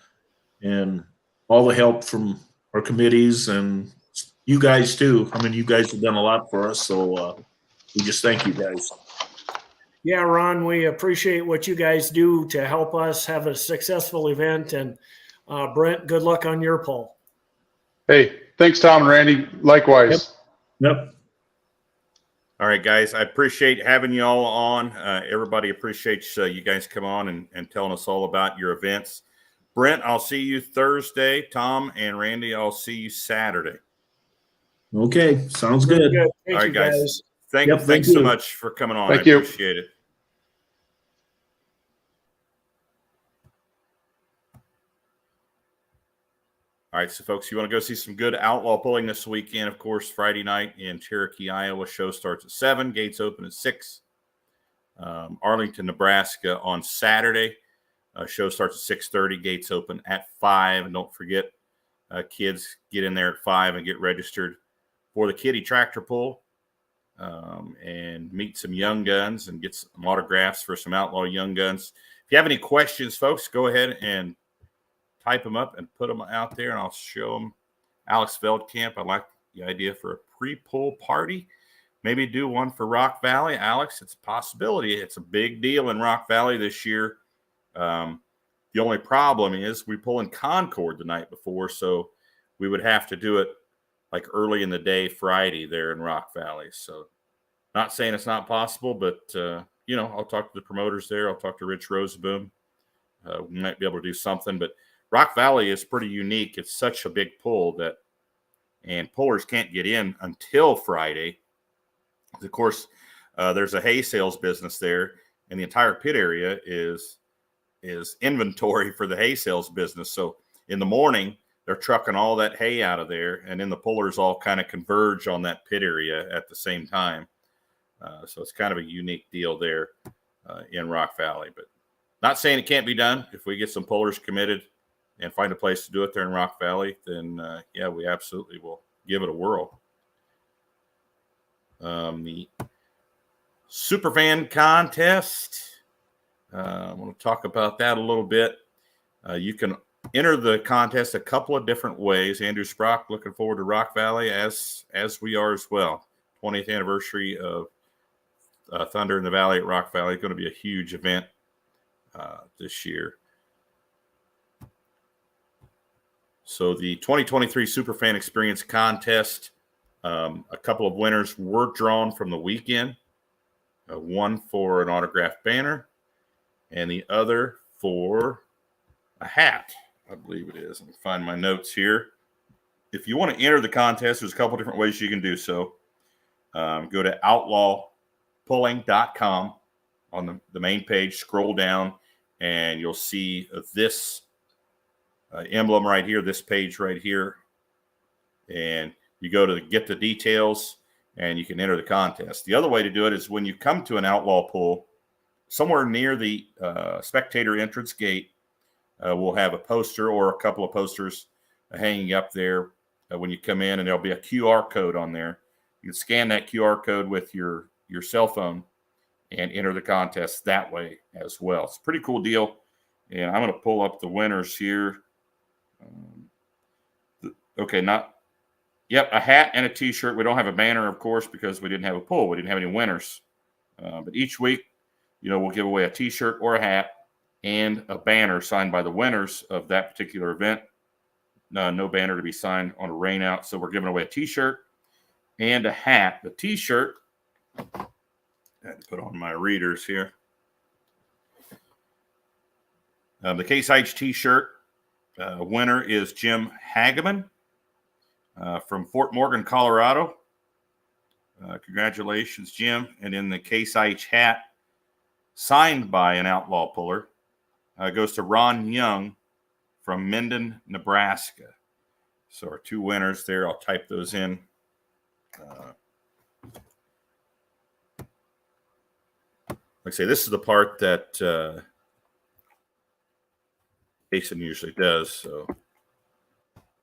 Speaker 3: and all the help from our committees and you guys too. I mean, you guys have done a lot for us. So we just thank you guys.
Speaker 4: Yeah, Ron, we appreciate what you guys do to help us have a successful event. And Brent, good luck on your poll.
Speaker 2: Hey, thanks, Tom and Randy. Likewise.
Speaker 3: Yep.
Speaker 1: All right, guys. I appreciate having you all on. Everybody appreciates you guys come on and telling us all about your events. Brent, I'll see you Thursday. Tom and Randy, I'll see you Saturday.
Speaker 3: Okay, sounds good.
Speaker 4: Thank
Speaker 1: all right,
Speaker 4: you,
Speaker 1: guys.
Speaker 3: Thank
Speaker 1: Thanks
Speaker 3: you.
Speaker 1: so much for coming on.
Speaker 2: Thank
Speaker 1: I
Speaker 2: you.
Speaker 1: appreciate it. All right, so folks, you want to go see some good outlaw pulling this weekend. Of course, Friday night in Cherokee, Iowa. Show starts at 7. Gates open at 6. Arlington, Nebraska on Saturday. Show starts at 6:30. Gates open at 5. And don't forget, kids, get in there at 5 and get registered for the kiddie tractor pull and meet some young guns and get some autographs for some outlaw young guns. If you have any questions, folks, go ahead and type them up and put them out there, and I'll show them. Alex Feldkamp, I like the idea for a pre-pull party. Maybe do one for Rock Valley. Alex, it's a possibility. It's a big deal in Rock Valley this year. The only problem is we pull in Concord the night before, so we would have to do it like early in the day Friday there in Rock Valley. So not saying it's not possible, but I'll talk to the promoters there. I'll talk to Rich Roseboom. We might be able to do something, but Rock Valley is pretty unique. It's such a big pull and pullers can't get in until Friday. Of course, there's a hay sales business there, and the entire pit area is inventory for the hay sales business. So in the morning, they're trucking all that hay out of there, and then the pullers all kind of converge on that pit area at the same time. So it's kind of a unique deal there in Rock Valley, but not saying it can't be done. If we get some pullers committed and find a place to do it there in Rock Valley, then we absolutely will give it a whirl. The Superfan contest, I want to talk about that a little bit. You can enter the contest a couple of different ways. Andrew Sprock looking forward to Rock Valley as we are as well. 20th anniversary of Thunder in the Valley at Rock Valley. Going to be a huge event this year. So the 2023 Superfan Experience contest, a couple of winners were drawn from the weekend. One for an autographed banner and the other for a hat, I believe it is. Let me find my notes here. If you want to enter the contest, there's a couple different ways you can do so. Go to outlawpulling.com on the main page, scroll down, and you'll see this emblem right here, this page right here. And you go to get the details, and you can enter the contest. The other way to do it is when you come to an outlaw pull, somewhere near the spectator entrance gate, we'll have a poster or a couple of posters hanging up there when you come in, and there'll be a QR code on there. You can scan that QR code with your cell phone and enter the contest that way as well. It's a pretty cool deal. And I'm going to pull up the winners here. A hat and a T-shirt. We don't have a banner, of course, because we didn't have a pull. We didn't have any winners. But each week, we'll give away a T-shirt or a hat and a banner signed by the winners of that particular event. No banner to be signed on a rain out. So we're giving away a T-shirt and a hat. The T-shirt, I had to put on my readers here. The Case IH T-shirt winner is Jim Hageman from Fort Morgan, Colorado. Congratulations, Jim. And then the Case IH hat, signed by an outlaw puller, goes to Ron Young from Minden, Nebraska. So our two winners there, I'll type those in. Like I say, this is the part that Jason usually does, so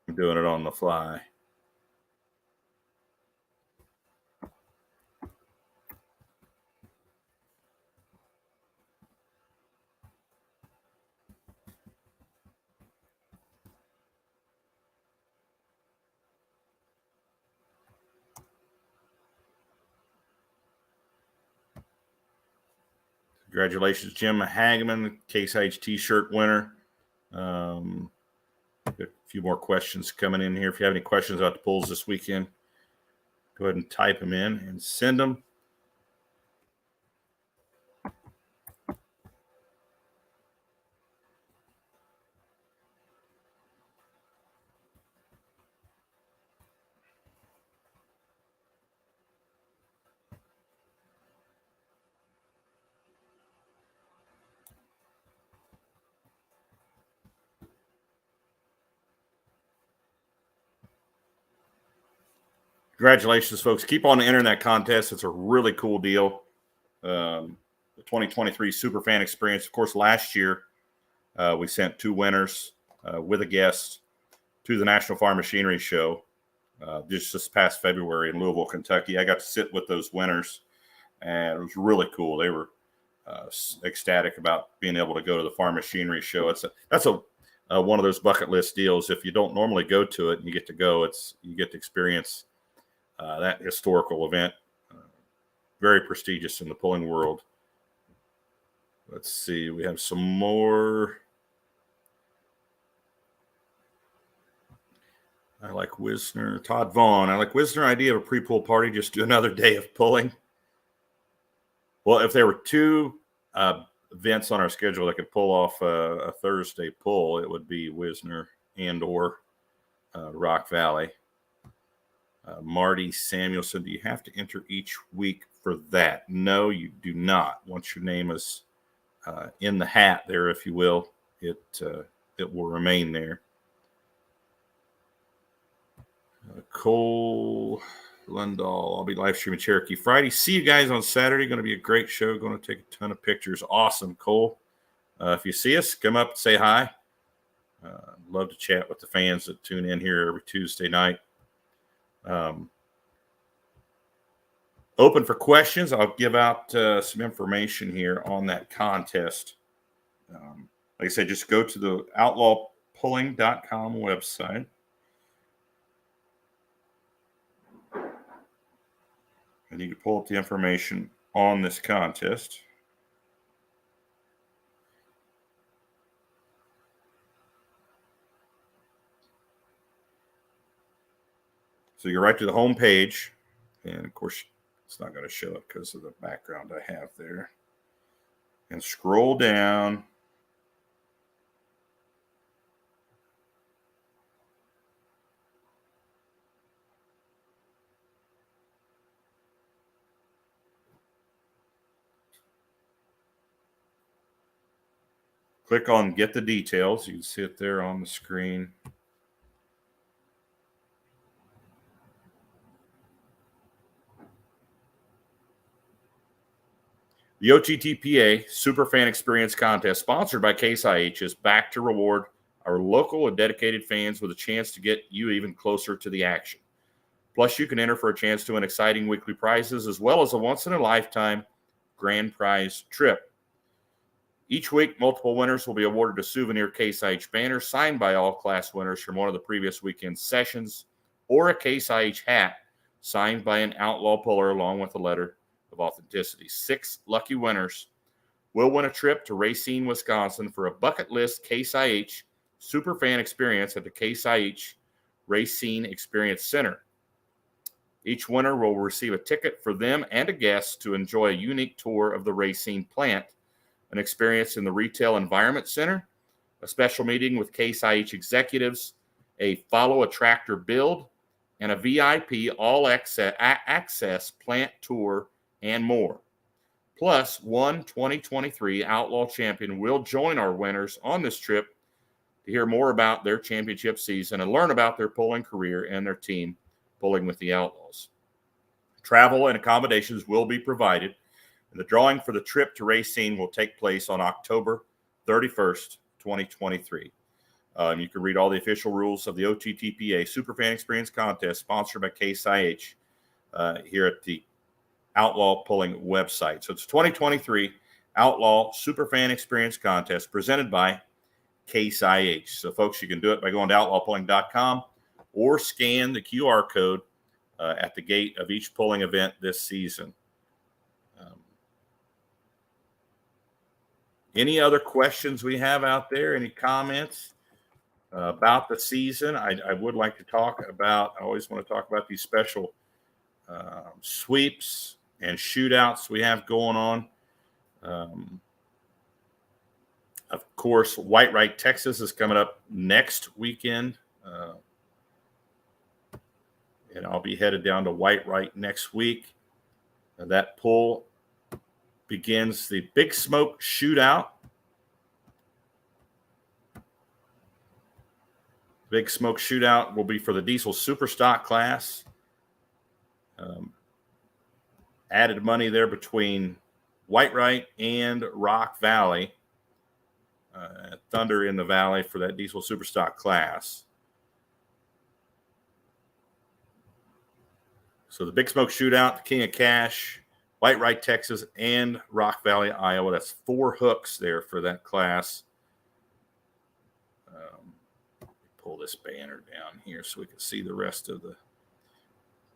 Speaker 1: I'm doing it on the fly. Congratulations, Jim Hageman, Case IH T-shirt winner. A few more questions coming in here. If you have any questions about the pulls this weekend, go ahead and type them in and send them. Congratulations, folks. Keep on entering that contest. It's a really cool deal. The 2023 Superfan Experience. Of course, last year we sent two winners with a guest to the National Farm Machinery Show just this past February in Louisville, Kentucky. I got to sit with those winners, and it was really cool. They were ecstatic about being able to go to the Farm Machinery Show. That's one of those bucket list deals. If you don't normally go to it and you get to go, you get to experience that historical event. Very prestigious in the pulling world. Let's see. We have some more. I like Wisner. Todd Vaughn. I like Wisner idea of a pre-pull party. Just do another day of pulling. Well, if there were two events on our schedule that could pull off a Thursday pull, it would be Wisner and or Rock Valley. Marty Samuelson, do you have to enter each week for that? No, you do not. Once your name is in the hat there, if you will, it will remain there. Cole Lundahl, I'll be live streaming Cherokee Friday. See you guys on Saturday. Going to be a great show. Going to take a ton of pictures. Awesome, Cole. If you see us, come up and say hi. Love to chat with the fans that tune in here every Tuesday night. Open for questions. I'll give out some information here on that contest. Like I said, just go to the outlawpulling.com website. And you can pull up the information on this contest. So you're right to the home page. And of course, it's not going to show it because of the background I have there. And scroll down. Click on Get the Details. You can see it there on the screen. The OTTPA Superfan Experience Contest, sponsored by Case IH, is back to reward our local and dedicated fans with a chance to get you even closer to the action. Plus, you can enter for a chance to win exciting weekly prizes as well as a once-in-a-lifetime grand prize trip. Each week, multiple winners will be awarded a souvenir Case IH banner signed by all class winners from one of the previous weekend sessions, or a Case IH hat signed by an Outlaw puller along with a letter of authenticity. 6 lucky winners will win a trip to Racine, Wisconsin for a bucket list Case IH Superfan experience at the Case IH Racine Experience Center. Each winner will receive a ticket for them and a guest to enjoy a unique tour of the Racine plant, an experience in the Retail Environment Center, a special meeting with Case IH executives, a follow a tractor build, and a VIP all-access plant tour, and more. Plus, one 2023 Outlaw champion will join our winners on this trip to hear more about their championship season and learn about their pulling career and their team pulling with the Outlaws. Travel and accommodations will be provided. And the drawing for the trip to Racine will take place on October 31st, 2023. You can read all the official rules of the OTTPA Superfan Experience Contest sponsored by Case IH here at the Outlaw Pulling website. So it's 2023 Outlaw Superfan Experience Contest presented by Case IH. So, folks, you can do it by going to outlawpulling.com or scan the QR code at the gate of each pulling event this season. Any other questions we have out there? Any comments about the season? I would like to talk about, I always want to talk about these special sweeps and shootouts we have going on. Of course, Whitewright, Texas is coming up next weekend. And I'll be headed down to Whitewright next week. That pull begins the Big Smoke Shootout. Big Smoke Shootout will be for the Diesel Superstock class. Added money there between Whitewright and Rock Valley. Thunder in the Valley for that Diesel Superstock class. So the Big Smoke Shootout, the King of Cash, Whitewright, Texas, and Rock Valley, Iowa. That's 4 hooks there for that class. Pull this banner down here so we can see the rest of the.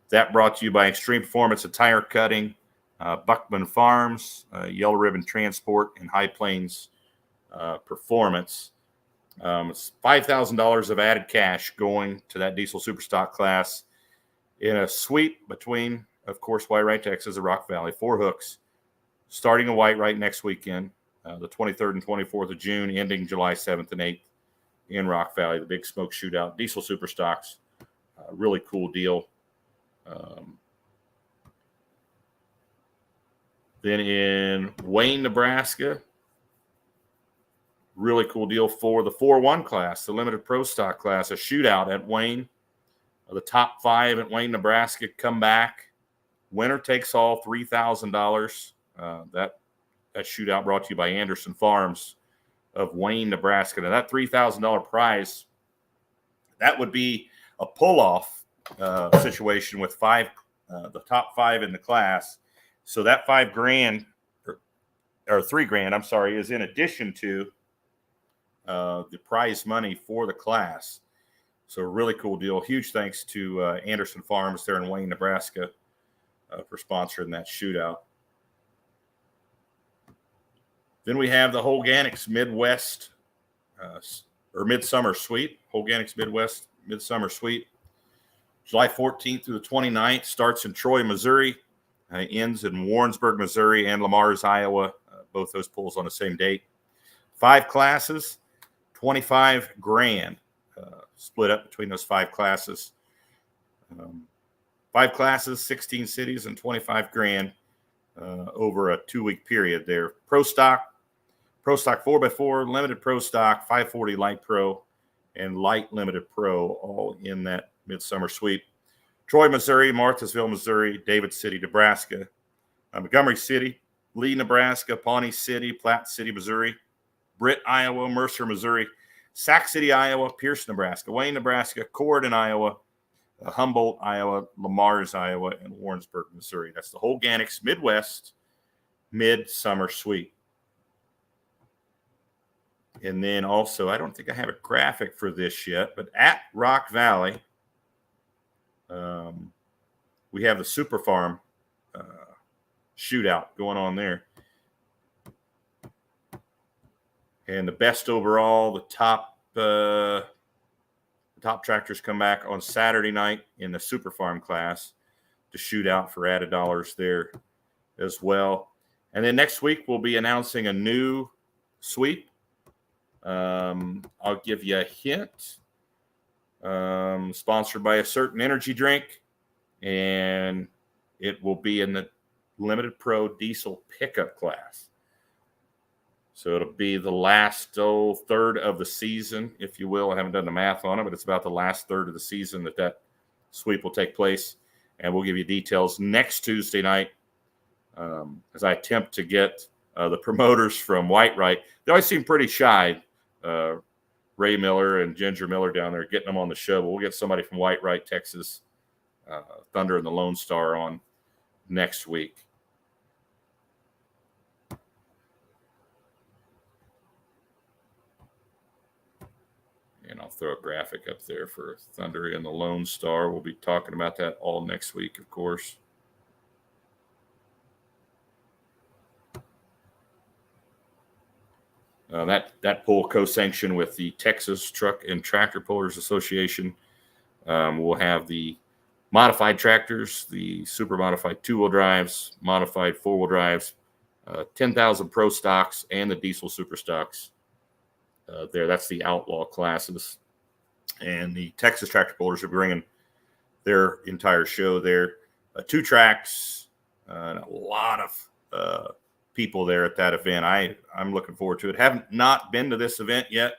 Speaker 1: That brought to you by Extreme Performance and Tire Cutting, Buckman Farms, Yellow Ribbon Transport, and High Plains Performance. It's $5,000 of added cash going to that Diesel Superstock class in a sweep between, of course, Whitewright, Texas, and Rock Valley. 4 hooks, starting in Whitewright next weekend, the 23rd and 24th of June, ending July 7th and 8th in Rock Valley, the Big Smoke Shootout, diesel super stocks. Really cool deal. Then in Wayne, Nebraska, really cool deal for the 4-1 class, the limited pro stock class, a shootout at Wayne. The top 5 at Wayne, Nebraska come back. Winner takes all, $3,000. That shootout brought to you by Anderson Farms of Wayne, Nebraska. Now that $3,000 prize, that would be a pull-off situation with the top 5 in the class. So that $5,000 or $3,000, I'm sorry, is in addition to the prize money for the class. So a really cool deal. Huge thanks to Anderson Farms there in Wayne, Nebraska for sponsoring that shootout. Then we have the Holganics Midwest or Midsummer Suite. Holganics Midwest Midsummer Suite. July 14th through the 29th. Starts in Troy, Missouri. Ends in Warrensburg, Missouri and Lamar's, Iowa. Both those pulls on the same date. 5 classes, $25,000. Split up between those 5 classes. 5 classes, 16 cities, and $25,000 over a 2-week period there. Pro stock 4x4, limited pro stock, 540 light pro, and light limited pro, all in that Midsummer Suite. Troy, Missouri, Marthasville, Missouri, David City, Nebraska, Montgomery City, Lee, Nebraska, Pawnee City, Platte City, Missouri, Britt, Iowa, Mercer, Missouri, Sac City, Iowa, Pierce, Nebraska, Wayne, Nebraska, Corydon, Iowa, Humboldt, Iowa, Lamar's, Iowa, and Warrensburg, Missouri. That's the Holganics Midwest Midsummer Suite. And then also, I don't think I have a graphic for this yet, but at Rock Valley, we have the Super Farm shootout going on there. And the best overall, the top tractors come back on Saturday night in the Super Farm class to shoot out for added dollars there as well. And then next week, we'll be announcing a new sweep. I'll give you a hint. Sponsored by a certain energy drink, and it will be in the limited pro diesel pickup class. So it'll be the last third of the season, if you will. I haven't done the math on it, but it's about the last third of the season that sweep will take place. And we'll give you details next Tuesday night as I attempt to get the promoters from Whitewright. They always seem pretty shy, Ray Miller and Ginger Miller down there, getting them on the show. But we'll get somebody from Whitewright, Texas, Thunder and the Lone Star on next week. And I'll throw a graphic up there for Thunder and the Lone Star. We'll be talking about that all next week, of course. That poll co-sanctioned with the Texas Truck and Tractor Pullers Association. We'll have the modified tractors, the super modified 2-wheel drives, modified 4-wheel drives, 10,000 pro stocks, and the diesel super stocks. There, that's the outlaw classes. And the Texas Tractor Pullers are bringing their entire show there. 2 tracks, and a lot of people there at that event. I'm looking forward to it. Haven't not been to this event yet.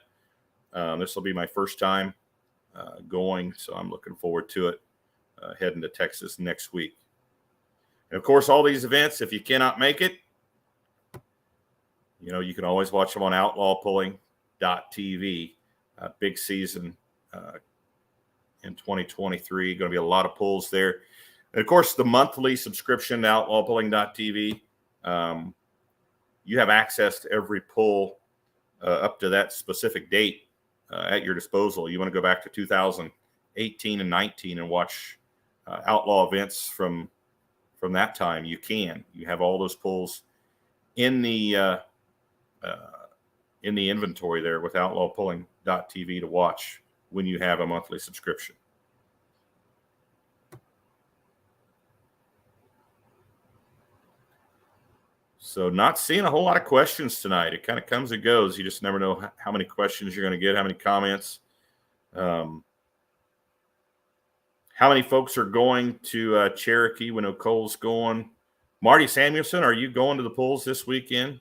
Speaker 1: This will be my first time going, so I'm looking forward to it. Heading to Texas next week. And of course, all these events, if you cannot make it, you can always watch them on outlawpulling.tv. Big season in 2023. Going to be a lot of pulls there. And of course, the monthly subscription to outlawpulling.tv. You have access to every pull up to that specific date at your disposal. You want to go back to 2018 and 19 and watch outlaw events from that time. You can. You have all those pulls in the inventory there with outlawpulling.tv to watch when you have a monthly subscription. So not seeing a whole lot of questions tonight. It kind of comes and goes. You just never know how many questions you're going to get, how many comments. How many folks are going to Cherokee? We know Cole's going. Marty Samuelson, are you going to the polls this weekend?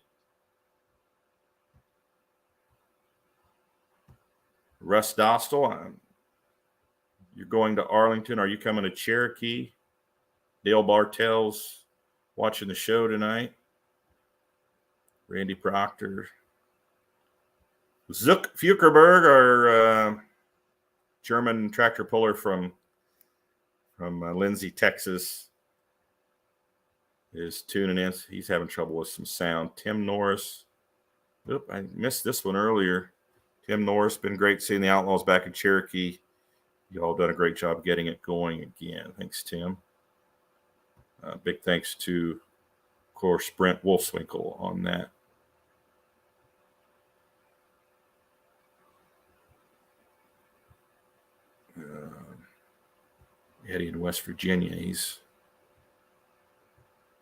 Speaker 1: Russ Dostal, you're going to Arlington. Are you coming to Cherokee? Dale Bartels watching the show tonight. Randy Proctor. Zook Fukerberg, our German tractor puller from Lindsay, Texas, is tuning in. He's having trouble with some sound. Tim Norris. Oop, I missed this one earlier. Tim Norris, been great seeing the Outlaws back in Cherokee. You all done a great job getting it going again. Thanks, Tim. Big thanks to, of course, Brent Wolfwinkle on that. Eddie in West Virginia, he's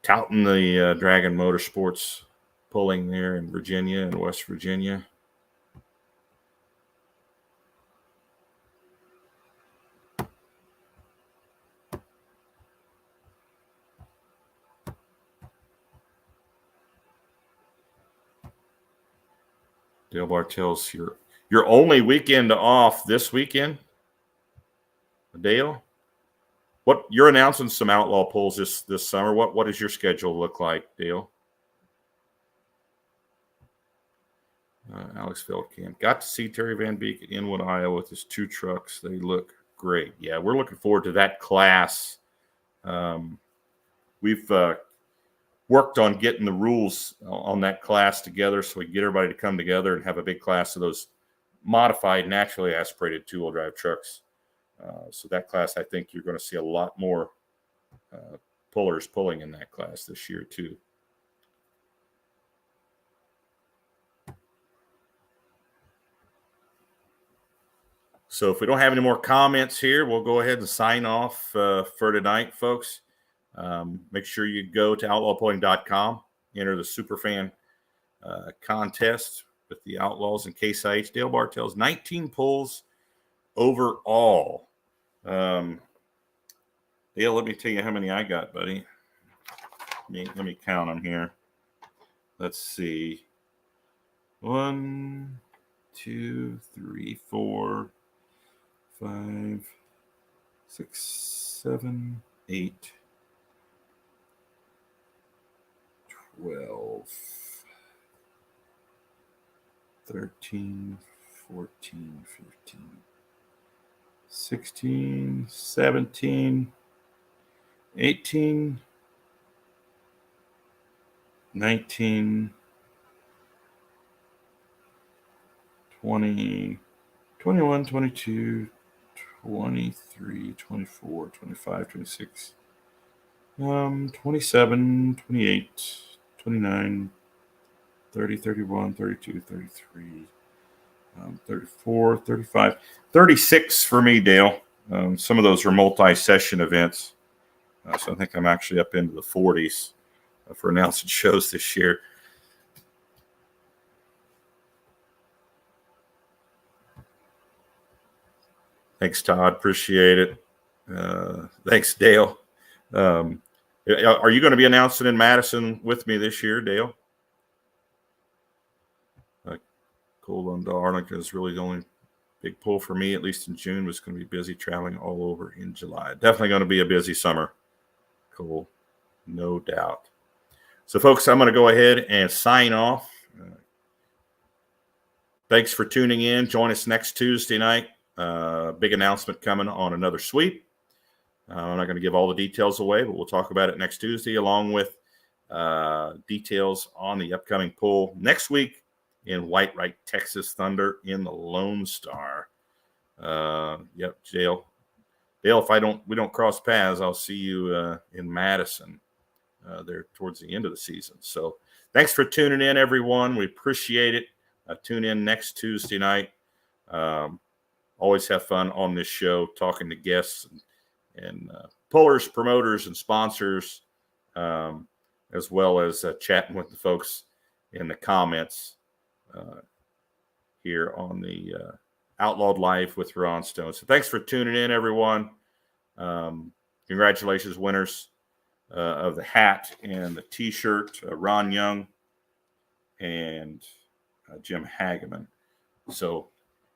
Speaker 1: touting the Dragon Motorsports pulling there in Virginia and West Virginia. Dale Bartels, your only weekend off this weekend, Dale? What you're announcing some outlaw polls this summer. What does your schedule look like, Dale? Alex Feldkamp. Got to see Terry Van Beek at Inwood, Iowa with his 2 trucks. They look great. Yeah, we're looking forward to that class. We've worked on getting the rules on that class together so we can get everybody to come together and have a big class of those modified, naturally aspirated 2-wheel drive trucks. So that class, I think you're going to see a lot more pullers pulling in that class this year too. So if we don't have any more comments here, we'll go ahead and sign off for tonight, folks. Make sure you go to outlawpulling.com, enter the Superfan contest with the Outlaws and Case IH. Dale Bartels, 19 pulls overall. Dale, let me tell you how many I got, buddy. Let me count them here. Let's see. 1, 2, 3, 4, 5, 6, 7, 8, 12, 13, 14, 15, 16, 17, 18, 19, 20, 21, 22, 23, 24, 25, 26, 27, 28, 29, 30, 31, 32, 33, 34, 35, 36 for me, Dale. Some of those are multi-session events. So I think I'm actually up into the 40s for announcing shows this year. Thanks, Todd. Appreciate it. Thanks, Dale. Are you going to be announcing in Madison with me this year, Dale? Cold to Arlington is really the only big pull for me, at least in June. Was going to be busy traveling all over in July. Definitely going to be a busy summer. Cool, no doubt. So, folks, I'm going to go ahead and sign off. Thanks for tuning in. Join us next Tuesday night. Big announcement coming on another sweep. I'm not going to give all the details away, but we'll talk about it next Tuesday, along with details on the upcoming pull next week in Whitewright, Texas Thunder in the Lone Star. Yep, Dale. Dale, if we don't cross paths, I'll see you in Madison there towards the end of the season. So thanks for tuning in, everyone. We appreciate it. Tune in next Tuesday night. Always have fun on this show, talking to guests and pullers, promoters, and sponsors. as well as chatting with the folks in the comments here on the Outlawed Life with Ron Stone. So thanks for tuning in, everyone. Congratulations, winners of the hat and the T-shirt, Ron Young and Jim Hageman. So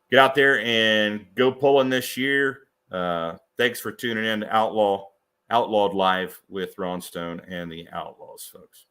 Speaker 1: get out there and go pulling this year. Thanks for tuning in to Outlawed Live with Ron Stone and the Outlaws, folks.